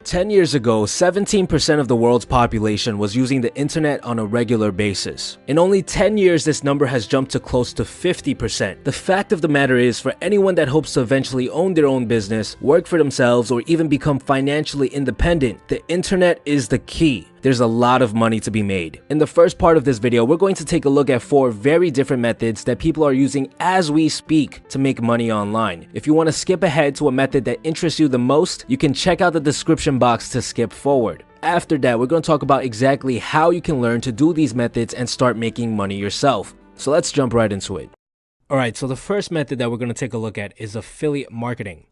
10 years ago, 17% of the world's population was using the internet on a regular basis. In only 10 years, this number has jumped to close to 50%. The fact of the matter is, for anyone that hopes to eventually own their own business, work for themselves, or even become financially independent, the internet is the key. There's a lot of money to be made. In the first part of this video, we're going to take a look at 4 very different methods that people are using as we speak to make money online. If you want to skip ahead to a method that interests you the most, you can check out the description box to skip forward. After that, we're going to talk about exactly how you can learn to do these methods and start making money yourself. So let's jump right into it. Alright, so the first method that we're going to take a look at is affiliate marketing.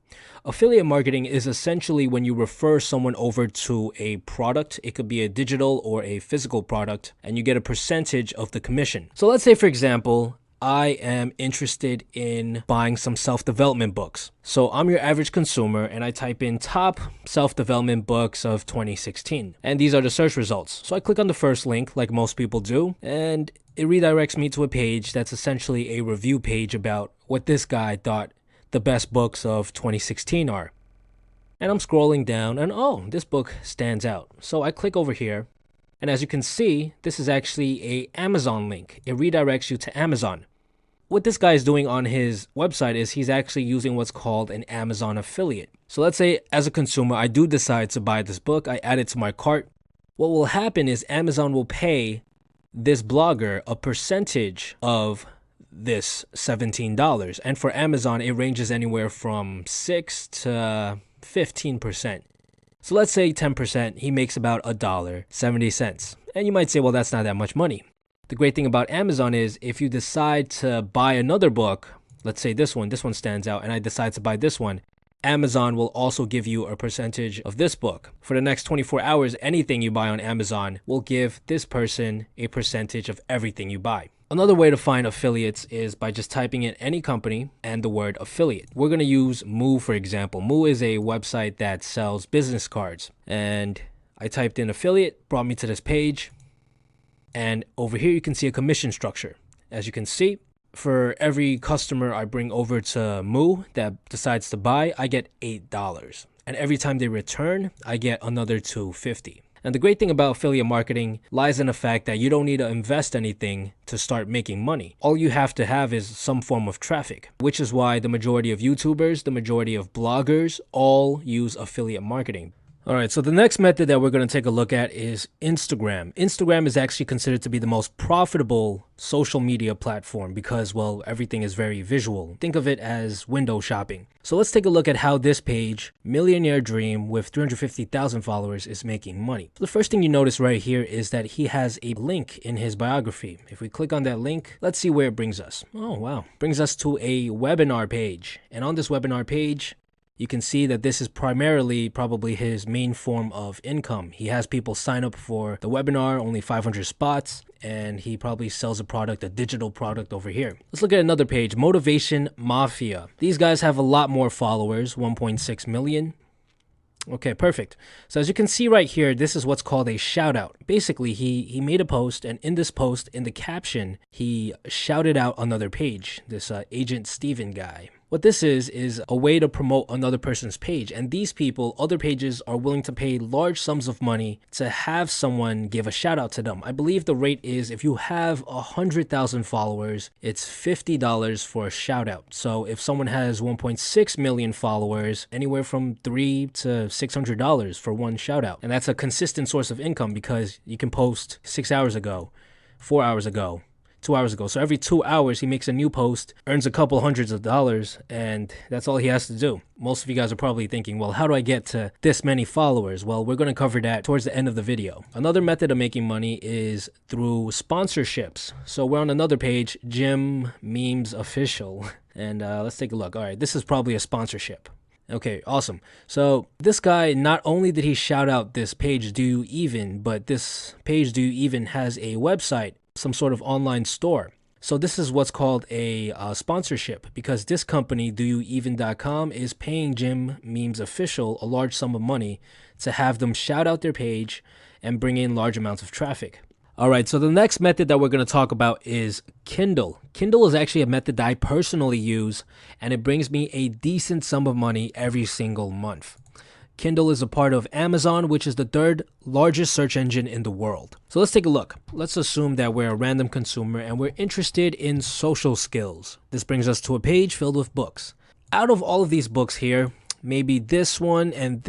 Affiliate marketing is essentially when you refer someone over to a product. It could be a digital or a physical product, and you get a percentage of the commission. So let's say, for example, I am interested in buying some self-development books. So I'm your average consumer and I type in top self-development books of 2016. And these are the search results. So I click on the first link like most people do, and it redirects me to a page that's essentially a review page about what this guy thought the best books of 2016 are. And I'm scrolling down and oh, this book stands out. So I click over here. And as you can see, this is actually a Amazon link. It redirects you to Amazon. What this guy is doing on his website is he's actually using what's called an Amazon affiliate. So let's say as a consumer, I do decide to buy this book. I add it to my cart. What will happen is Amazon will pay this blogger a percentage of this $17. And for Amazon, it ranges anywhere from 6 to 15%. So let's say 10%, he makes about $1.70. And you might say, well, that's not that much money. The great thing about Amazon is if you decide to buy another book, let's say this one stands out, and I decide to buy this one, Amazon will also give you a percentage of this book. For the next 24 hours, anything you buy on Amazon will give this person a percentage of everything you buy. Another way to find affiliates is by just typing in any company and the word affiliate. We're going to use Moo, for example. Moo is a website that sells business cards. And I typed in affiliate, brought me to this page. And over here, you can see a commission structure. As you can see, for every customer I bring over to Moo that decides to buy, I get $8. And every time they return, I get another $2.50. And the great thing about affiliate marketing lies in the fact that you don't need to invest anything to start making money. All you have to have is some form of traffic, which is why the majority of YouTubers, the majority of bloggers, all use affiliate marketing. Alright, so the next method that we're going to take a look at is Instagram. Instagram is actually considered to be the most profitable social media platform because, well, everything is very visual. Think of it as window shopping. So let's take a look at how this page, Millionaire Dream with 350,000 followers, is making money. The first thing you notice right here is that he has a link in his biography. If we click on that link, let's see where it brings us. Oh, wow. Brings us to a webinar page. And on this webinar page, you can see that this is primarily probably his main form of income. He has people sign up for the webinar, only 500 spots, and he probably sells a product, a digital product over here. Let's look at another page, Motivation Mafia. These guys have a lot more followers, 1.6 million. Okay, perfect. So as you can see right here, this is what's called a shout out. Basically, he made a post, and in this post, in the caption, he shouted out another page, this Agent Steven guy. What this is a way to promote another person's page. And these people, other pages, are willing to pay large sums of money to have someone give a shout out to them. I believe the rate is if you have 100,000 followers, it's $50 for a shout out. So if someone has 1.6 million followers, anywhere from $300 to $600 for one shout out. And that's a consistent source of income because you can post 6 hours ago, 4 hours ago, 2 hours ago. So every 2 hours, he makes a new post, earns a couple hundreds of dollars, and that's all he has to do. Most of you guys are probably thinking, well, how do I get to this many followers? Well, we're going to cover that towards the end of the video. Another method of making money is through sponsorships. So we're on another page, Jim Memes Official, and let's take a look. All right, this is probably a sponsorship. Okay, awesome. So this guy, not only did he shout out this page, Do You Even, but this page, Do You Even, has a website, some sort of online store. So this is what's called a sponsorship because this company, doyoueven.com, is paying Jim Memes Official a large sum of money to have them shout out their page and bring in large amounts of traffic. All right, so the next method that we're going to talk about is Kindle. Kindle is actually a method that I personally use, and it brings me a decent sum of money every single month. Kindle is a part of Amazon, which is the third largest search engine in the world. So let's take a look. Let's assume that we're a random consumer and we're interested in social skills. This brings us to a page filled with books. Out of all of these books here, maybe this one and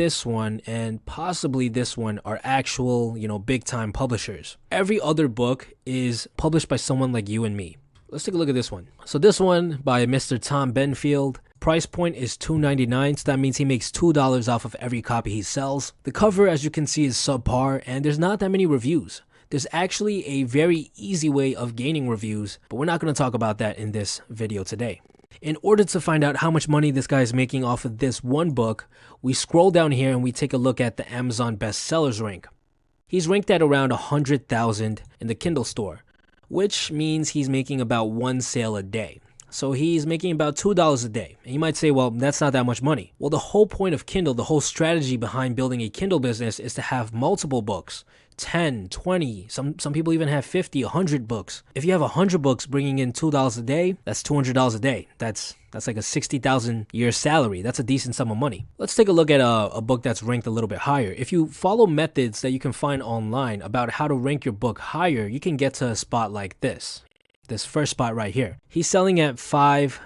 possibly this one are actual, big time publishers. Every other book is published by someone like you and me. Let's take a look at this one. So this one by Mr. Tom Benfield. Price point is $2.99, so that means he makes $2 off of every copy he sells. The cover, as you can see, is subpar, and there's not that many reviews. There's actually a very easy way of gaining reviews, but we're not going to talk about that in this video today. In order to find out how much money this guy is making off of this one book, we scroll down here and we take a look at the Amazon bestsellers rank. He's ranked at around 100,000 in the Kindle store, which means he's making about one sale a day. So he's making about $2 a day. And you might say, well, that's not that much money. Well, the whole point of Kindle, the whole strategy behind building a Kindle business is to have multiple books, 10, 20, some people even have 50, 100 books. If you have 100 books bringing in $2 a day, that's $200 a day. That's like a 60,000 year salary. That's a decent sum of money. Let's take a look at a book that's ranked a little bit higher. If you follow methods that you can find online about how to rank your book higher, you can get to a spot like this first spot right here. He's selling at $5.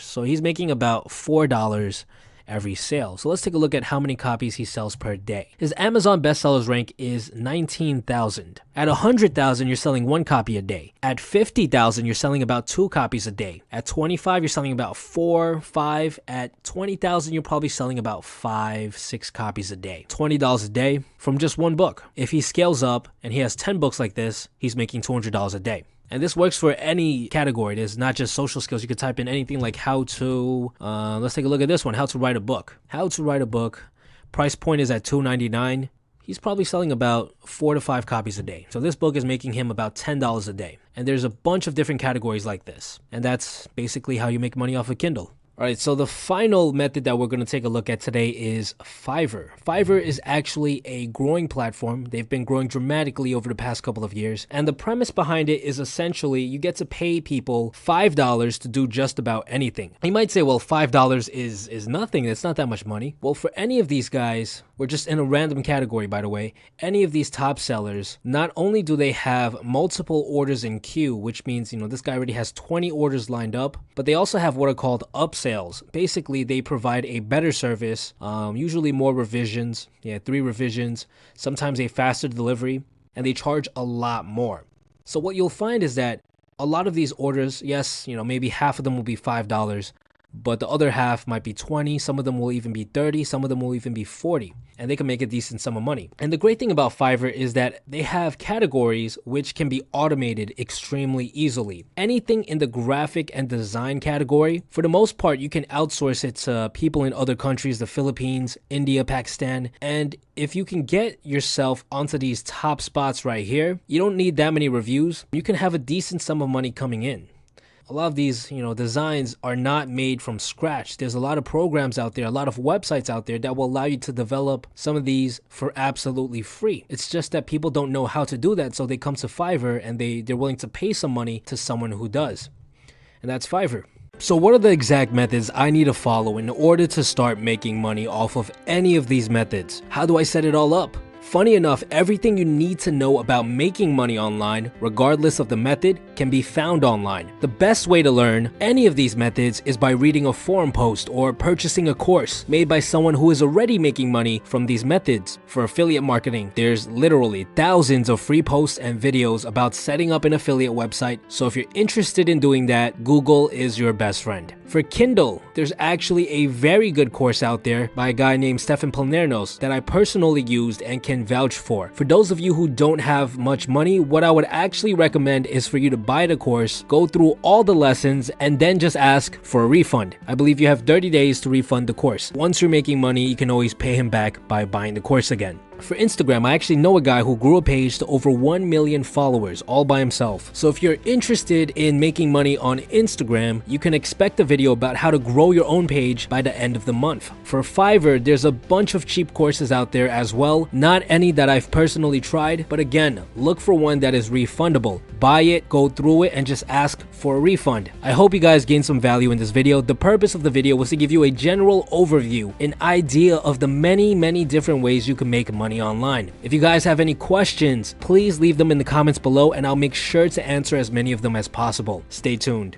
So he's making about $4 every sale. So let's take a look at how many copies he sells per day. His Amazon bestsellers rank is 19,000. At 100,000, you're selling 1 copy a day. At 50,000, you're selling about 2 copies a day. At 25, you're selling about 4, 5. At 20,000, you're probably selling about 5, 6 copies a day. $20 a day from just one book. If he scales up and he has 10 books like this, he's making $200 a day. And this works for any category. It is not just social skills. You could type in anything like how to, let's take a look at this one, how to write a book. How to write a book. Price point is at $2.99. He's probably selling about 4 to 5 copies a day. So this book is making him about $10 a day. And there's a bunch of different categories like this. And that's basically how you make money off of Kindle. All right, so the final method that we're going to take a look at today is Fiverr. Fiverr is actually a growing platform. They've been growing dramatically over the past couple of years. And the premise behind it is essentially you get to pay people $5 to do just about anything. You might say, well, $5 is nothing. It's not that much money. Well, for any of these guys, we're just in a random category, by the way, any of these top sellers, not only do they have multiple orders in queue, which means, this guy already has 20 orders lined up, but they also have what are called upsells. Basically, they provide a better service, usually more revisions, 3 revisions, sometimes a faster delivery, and they charge a lot more. So what you'll find is that a lot of these orders, yes, maybe half of them will be $5, but the other half might be 20, some of them will even be 30, some of them will even be 40, and they can make a decent sum of money. And the great thing about Fiverr is that they have categories which can be automated extremely easily. Anything in the graphic and design category, for the most part, you can outsource it to people in other countries, the Philippines, India, Pakistan, and if you can get yourself onto these top spots right here, you don't need that many reviews. You can have a decent sum of money coming in. A lot of these, designs are not made from scratch. There's a lot of programs out there, a lot of websites out there that will allow you to develop some of these for absolutely free. It's just that people don't know how to do that, so they come to Fiverr and they're willing to pay some money to someone who does. And that's Fiverr. So what are the exact methods I need to follow in order to start making money off of any of these methods? How do I set it all up? Funny enough, everything you need to know about making money online, regardless of the method, can be found online. The best way to learn any of these methods is by reading a forum post or purchasing a course made by someone who is already making money from these methods. For affiliate marketing, there's literally thousands of free posts and videos about setting up an affiliate website, so if you're interested in doing that, Google is your best friend. For Kindle, there's actually a very good course out there by a guy named Stefan Palernos that I personally used and can vouch for. For those of you who don't have much money, what I would actually recommend is for you to buy the course, go through all the lessons, and then just ask for a refund. I believe you have 30 days to refund the course. Once you're making money, you can always pay him back by buying the course again. For Instagram, I actually know a guy who grew a page to over 1 million followers all by himself. So if you're interested in making money on Instagram, you can expect a video about how to grow your own page by the end of the month. For Fiverr, there's a bunch of cheap courses out there as well, not any that I've personally tried, but again, look for one that is refundable. Buy it, go through it, and just ask for a refund. I hope you guys gained some value in this video. The purpose of the video was to give you a general overview, an idea of the many different ways you can make money online. If you guys have any questions, please leave them in the comments below and I'll make sure to answer as many of them as possible. Stay tuned.